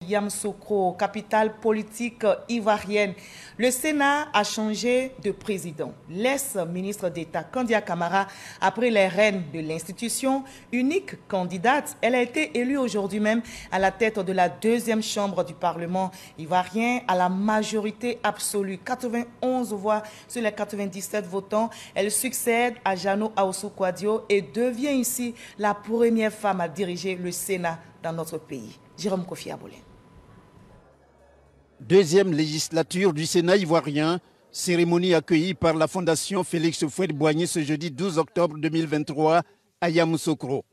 Yamoussoukro, capitale politique ivoirienne. Le Sénat a changé de président. L'ex-ministre d'État Kandia Camara a pris les rênes de l'institution. Unique candidate, elle a été élue aujourd'hui même à la tête de la deuxième chambre du Parlement ivoirien à la majorité absolue. 91 voix sur les 97 votants. Elle succède à Jano Aoussou Kouadio et devient ici la première femme à diriger le Sénat dans notre pays. Jérôme Kofi Abolé. Deuxième législature du Sénat ivoirien, cérémonie accueillie par la Fondation Félix Houphouët-Boigny ce jeudi 12 octobre 2023 à Yamoussoukro.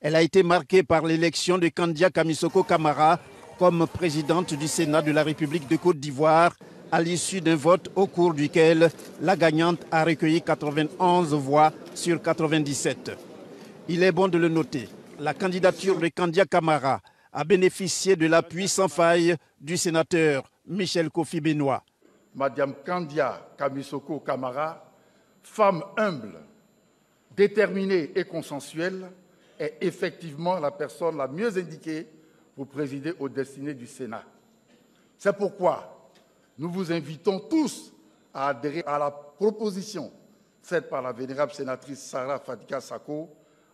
Elle a été marquée par l'élection de Kandia Kamissoko Camara comme présidente du Sénat de la République de Côte d'Ivoire à l'issue d'un vote au cours duquel la gagnante a recueilli 91 voix sur 97. Il est bon de le noter, la candidature de Kandia Camara a bénéficié de l'appui sans faille du sénateur Michel Kofi Benoît. Madame Kandia Kamissoko Camara, femme humble, déterminée et consensuelle, est effectivement la personne la mieux indiquée pour présider aux destinées du Sénat. C'est pourquoi nous vous invitons tous à adhérer à la proposition faite par la vénérable sénatrice Sarah Fadika Sako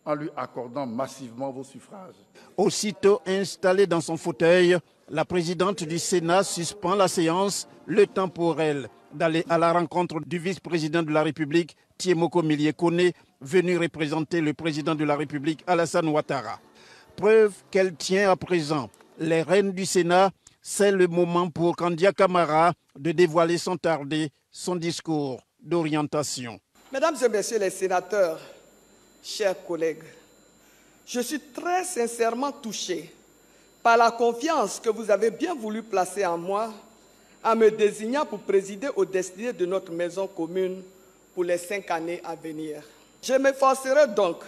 en lui accordant massivement vos suffrages. Aussitôt installée dans son fauteuil, la présidente du Sénat suspend la séance, le temps pour elle d'aller à la rencontre du vice-président de la République, Thiemoko Milié-Koné, venu représenter le président de la République, Alassane Ouattara. Preuve qu'elle tient à présent les rênes du Sénat, c'est le moment pour Kandia Camara de dévoiler sans tarder son discours d'orientation. Mesdames et messieurs les sénateurs, chers collègues, je suis très sincèrement touché par la confiance que vous avez bien voulu placer en moi en me désignant pour présider aux destinées de notre maison commune pour les 5 années à venir. Je m'efforcerai donc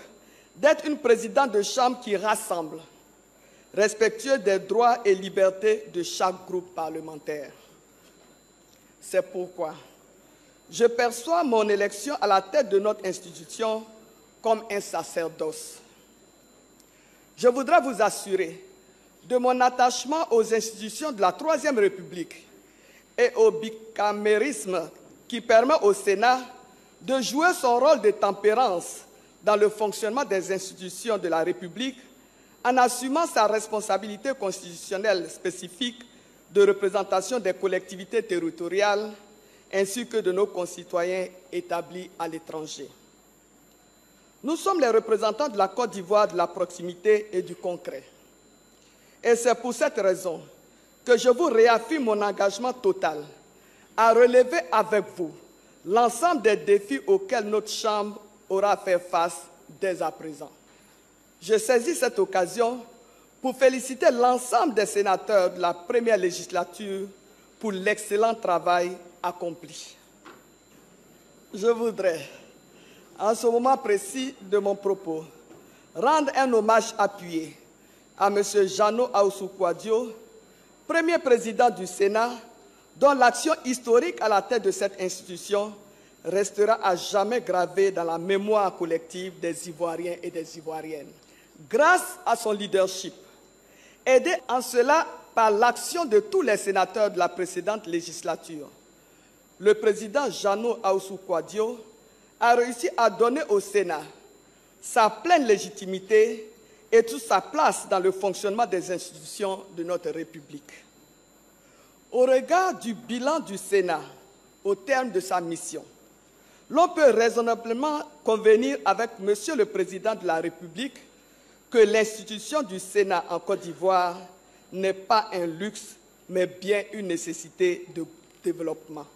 d'être une présidente de chambre qui rassemble, respectueux des droits et libertés de chaque groupe parlementaire. C'est pourquoi je perçois mon élection à la tête de notre institution comme un sacerdoce. Je voudrais vous assurer de mon attachement aux institutions de la Troisième République et au bicamérisme qui permet au Sénat de jouer son rôle de tempérance dans le fonctionnement des institutions de la République en assumant sa responsabilité constitutionnelle spécifique de représentation des collectivités territoriales ainsi que de nos concitoyens établis à l'étranger. Nous sommes les représentants de la Côte d'Ivoire de la proximité et du concret. Et c'est pour cette raison que je vous réaffirme mon engagement total à relever avec vous l'ensemble des défis auxquels notre Chambre aura fait face dès à présent. Je saisis cette occasion pour féliciter l'ensemble des sénateurs de la première législature pour l'excellent travail accompli. Je voudrais, en ce moment précis de mon propos, rendre un hommage appuyé à M. Jano Aoussou Kouadio, premier président du Sénat, dont l'action historique à la tête de cette institution restera à jamais gravée dans la mémoire collective des Ivoiriens et des Ivoiriennes. Grâce à son leadership, aidé en cela par l'action de tous les sénateurs de la précédente législature, le président Jano Aoussou Kouadio a réussi à donner au Sénat sa pleine légitimité et toute sa place dans le fonctionnement des institutions de notre République. Au regard du bilan du Sénat au terme de sa mission, l'on peut raisonnablement convenir avec Monsieur le Président de la République que l'institution du Sénat en Côte d'Ivoire n'est pas un luxe, mais bien une nécessité de développement.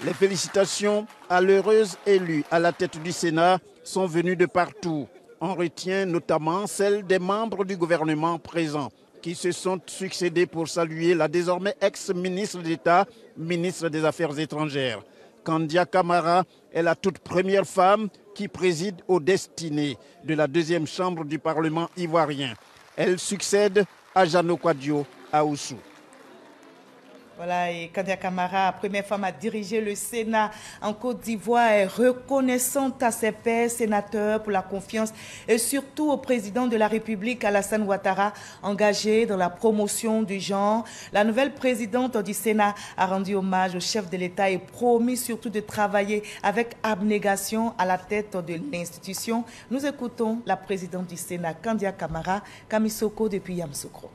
Les félicitations à l'heureuse élue à la tête du Sénat sont venues de partout. On retient notamment celles des membres du gouvernement présents qui se sont succédés pour saluer la désormais ex-ministre d'État, ministre des Affaires étrangères. Kandia Camara est la toute première femme qui préside aux destinées de la deuxième chambre du Parlement ivoirien. Elle succède à Jano Kouadio Aoussou. Voilà, et Kandia Camara, première femme à diriger le Sénat en Côte d'Ivoire, est reconnaissante à ses pairs sénateurs pour la confiance et surtout au président de la République, Alassane Ouattara, engagé dans la promotion du genre. La nouvelle présidente du Sénat a rendu hommage au chef de l'État et promis surtout de travailler avec abnégation à la tête de l'institution. Nous écoutons la présidente du Sénat, Kandia Camara, Kamisoko depuis Yamoussoukro.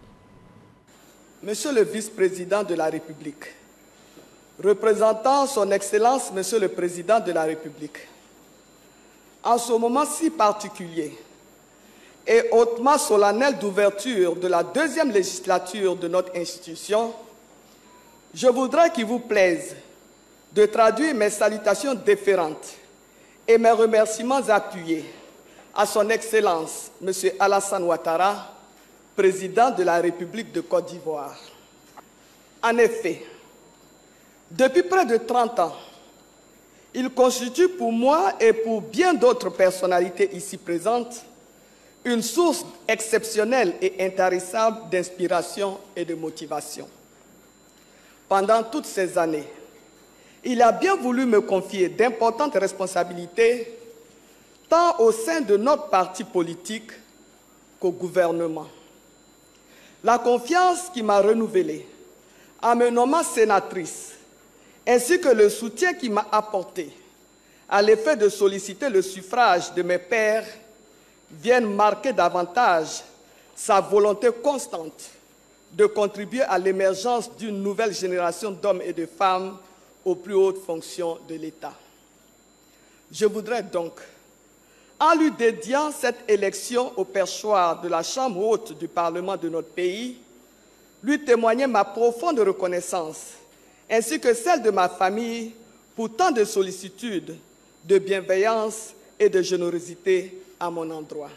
Monsieur le vice-président de la République, représentant son Excellence, Monsieur le Président de la République, en ce moment si particulier et hautement solennel d'ouverture de la deuxième législature de notre institution, je voudrais qu'il vous plaise de traduire mes salutations déférentes et mes remerciements appuyés à son Excellence, Monsieur Alassane Ouattara, président de la République de Côte d'Ivoire. En effet, depuis près de 30 ans, il constitue pour moi et pour bien d'autres personnalités ici présentes une source exceptionnelle et intarissable d'inspiration et de motivation. Pendant toutes ces années, il a bien voulu me confier d'importantes responsabilités, tant au sein de notre parti politique qu'au gouvernement. La confiance qu'il m'a renouvelée en me nommant sénatrice, ainsi que le soutien qu'il m'a apporté à l'effet de solliciter le suffrage de mes pairs, viennent marquer davantage sa volonté constante de contribuer à l'émergence d'une nouvelle génération d'hommes et de femmes aux plus hautes fonctions de l'État. Je voudrais donc, en lui dédiant cette élection au perchoir de la Chambre haute du Parlement de notre pays, lui témoigner ma profonde reconnaissance, ainsi que celle de ma famille pour tant de sollicitude, de bienveillance et de générosité à mon endroit.